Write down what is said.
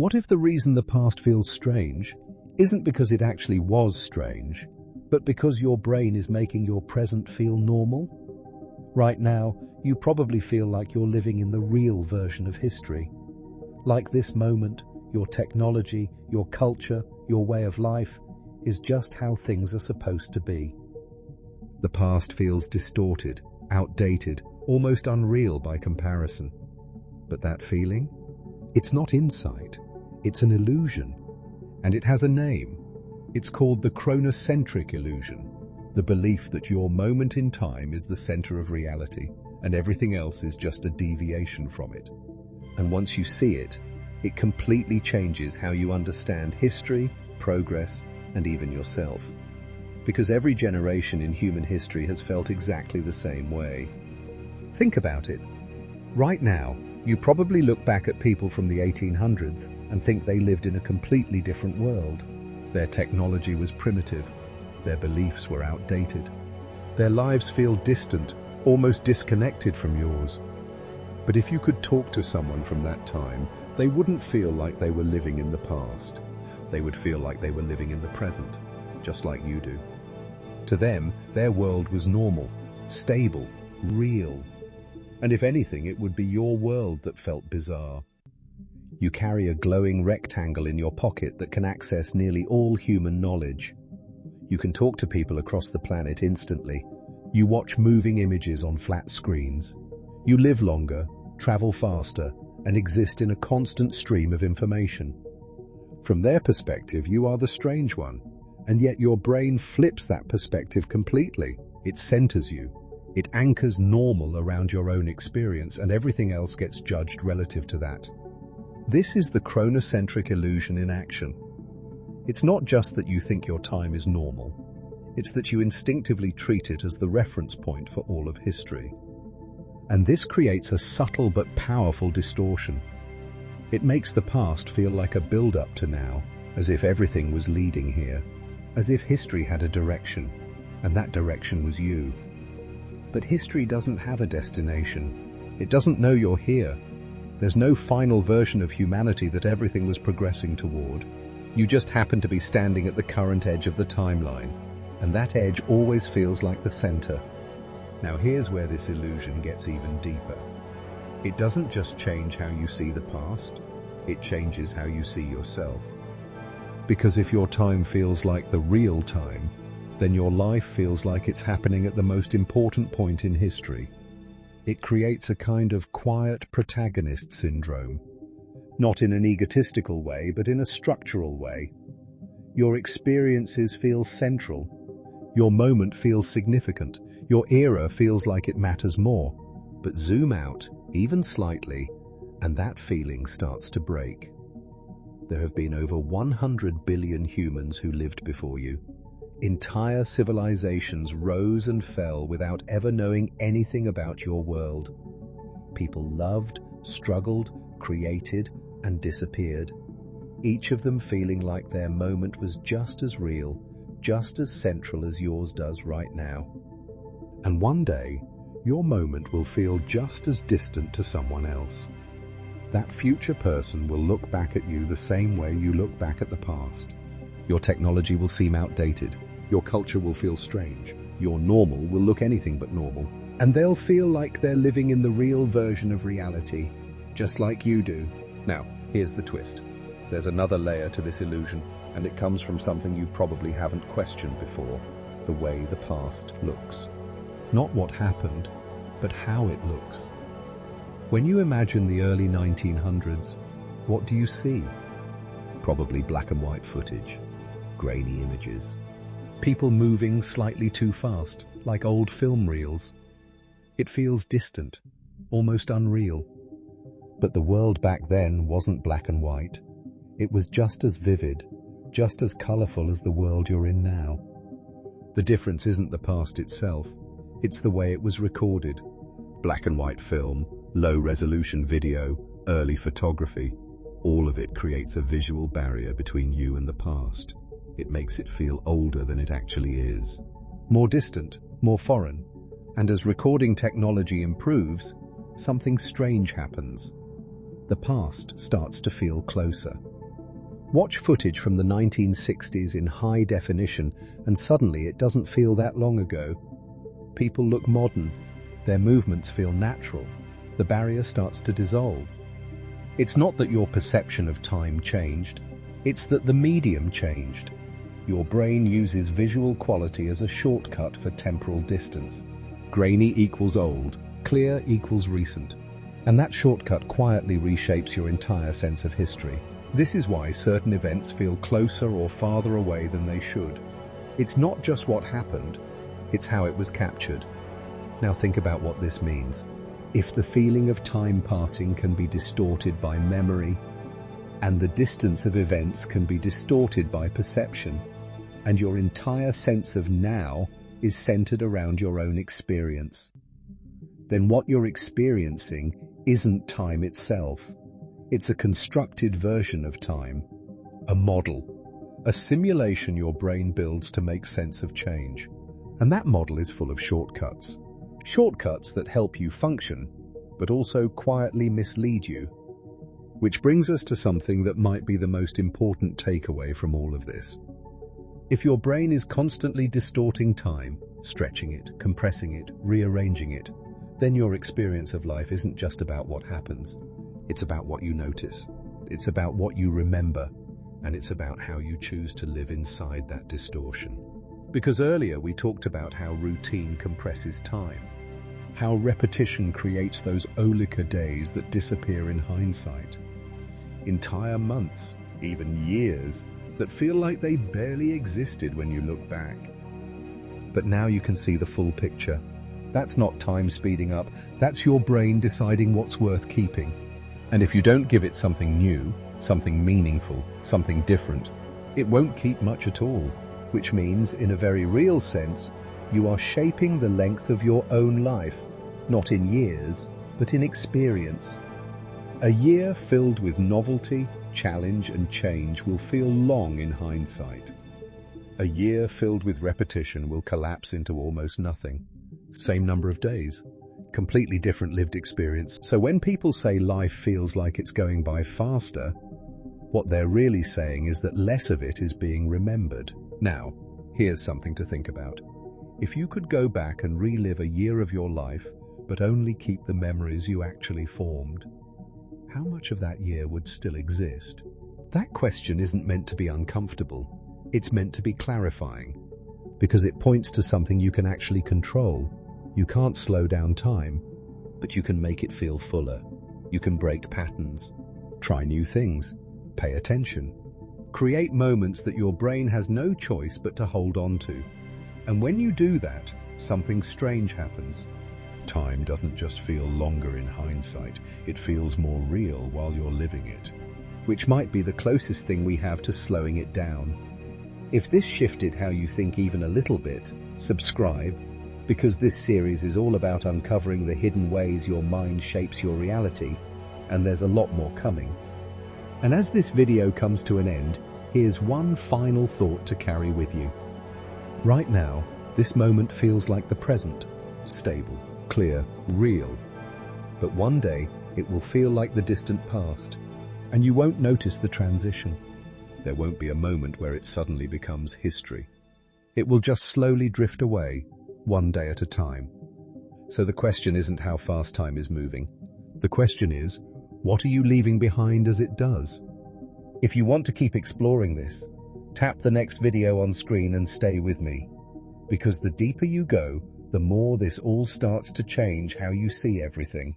What if the reason the past feels strange isn't because it actually was strange, but because your brain is making your present feel normal? Right now, you probably feel like you're living in the real version of history. Like this moment, your technology, your culture, your way of life is just how things are supposed to be. The past feels distorted, outdated, almost unreal by comparison. But that feeling? It's not insight. It's an illusion. And it has a name. It's called the chronocentric illusion, the belief that your moment in time is the center of reality and everything else is just a deviation from it. And once you see it, it completely changes how you understand history, progress, and even yourself. Because every generation in human history has felt exactly the same way. Think about it. Right now, you probably look back at people from the 1800s and think they lived in a completely different world. Their technology was primitive. Their beliefs were outdated. Their lives feel distant, almost disconnected from yours. But if you could talk to someone from that time, they wouldn't feel like they were living in the past. They would feel like they were living in the present, just like you do. To them, their world was normal, stable, real. And if anything, it would be your world that felt bizarre. You carry a glowing rectangle in your pocket that can access nearly all human knowledge. You can talk to people across the planet instantly. You watch moving images on flat screens. You live longer, travel faster, and exist in a constant stream of information. From their perspective, you are the strange one, and yet your brain flips that perspective completely. It centers you. It anchors normal around your own experience, and everything else gets judged relative to that. This is the chronocentric illusion in action. It's not just that you think your time is normal. It's that you instinctively treat it as the reference point for all of history. And this creates a subtle but powerful distortion. It makes the past feel like a build-up to now, as if everything was leading here, as if history had a direction, and that direction was you. But history doesn't have a destination. It doesn't know you're here. There's no final version of humanity that everything was progressing toward. You just happen to be standing at the current edge of the timeline, and that edge always feels like the center. Now here's where this illusion gets even deeper. It doesn't just change how you see the past, it changes how you see yourself. Because if your time feels like the real time, then your life feels like it's happening at the most important point in history. It creates a kind of quiet protagonist syndrome. Not in an egotistical way, but in a structural way. Your experiences feel central. Your moment feels significant. Your era feels like it matters more. But zoom out, even slightly, and that feeling starts to break. There have been over 100 billion humans who lived before you. Entire civilizations rose and fell without ever knowing anything about your world. People loved, struggled, created, and disappeared. Each of them feeling like their moment was just as real, just as central as yours does right now. And one day, your moment will feel just as distant to someone else. That future person will look back at you the same way you look back at the past. Your technology will seem outdated. Your culture will feel strange. Your normal will look anything but normal. And they'll feel like they're living in the real version of reality, just like you do. Now, here's the twist. There's another layer to this illusion, and it comes from something you probably haven't questioned before: the way the past looks. Not what happened, but how it looks. When you imagine the early 1900s, what do you see? Probably black and white footage, grainy images, people moving slightly too fast, like old film reels. It feels distant, almost unreal. But the world back then wasn't black and white. It was just as vivid, just as colorful as the world you're in now. The difference isn't the past itself, it's the way it was recorded. Black and white film, low-resolution video, early photography, all of it creates a visual barrier between you and the past. It makes it feel older than it actually is. More distant, more foreign. And as recording technology improves, something strange happens. the past starts to feel closer. Watch footage from the 1960s in high definition, and suddenly it doesn't feel that long ago. People look modern. Their movements feel natural. The barrier starts to dissolve. It's not that your perception of time changed. It's that the medium changed. Your brain uses visual quality as a shortcut for temporal distance. Grainy equals old, clear equals recent. And that shortcut quietly reshapes your entire sense of history. This is why certain events feel closer or farther away than they should. It's not just what happened, it's how it was captured. Now think about what this means. If the feeling of time passing can be distorted by memory, and the distance of events can be distorted by perception, and your entire sense of now is centered around your own experience, then what you're experiencing isn't time itself. It's a constructed version of time, a model, a simulation your brain builds to make sense of change. And that model is full of shortcuts. Shortcuts that help you function, but also quietly mislead you. Which brings us to something that might be the most important takeaway from all of this. If your brain is constantly distorting time, stretching it, compressing it, rearranging it, then your experience of life isn't just about what happens. It's about what you notice. It's about what you remember. And it's about how you choose to live inside that distortion. Because earlier we talked about how routine compresses time. How repetition creates those Olika days that disappear in hindsight. Entire months, even years, that feel like they barely existed when you look back. But now you can see the full picture. That's not time speeding up, that's your brain deciding what's worth keeping. And if you don't give it something new, something meaningful, something different, it won't keep much at all. Which means, in a very real sense, you are shaping the length of your own life, not in years, but in experience. A year filled with novelty, challenge, and change will feel long in hindsight. A year filled with repetition will collapse into almost nothing. Same number of days, completely different lived experience. So when people say life feels like it's going by faster, what they're really saying is that less of it is being remembered. Now, here's something to think about. If you could go back and relive a year of your life, but only keep the memories you actually formed, how much of that year would still exist? That question isn't meant to be uncomfortable. It's meant to be clarifying, because it points to something you can actually control. You can't slow down time, but you can make it feel fuller. You can break patterns, try new things, pay attention, create moments that your brain has no choice but to hold on to. And when you do that, something strange happens. Time doesn't just feel longer in hindsight, it feels more real while you're living it, which might be the closest thing we have to slowing it down. If this shifted how you think even a little bit, subscribe, because this series is all about uncovering the hidden ways your mind shapes your reality, and there's a lot more coming. And as this video comes to an end, here's one final thought to carry with you. Right now, this moment feels like the present, stable, clear, real. But one day, it will feel like the distant past, and you won't notice the transition. There won't be a moment where it suddenly becomes history. It will just slowly drift away, one day at a time. So the question isn't how fast time is moving. The question is, what are you leaving behind as it does? If you want to keep exploring this, tap the next video on screen and stay with me. Because the deeper you go, the more this all starts to change how you see everything.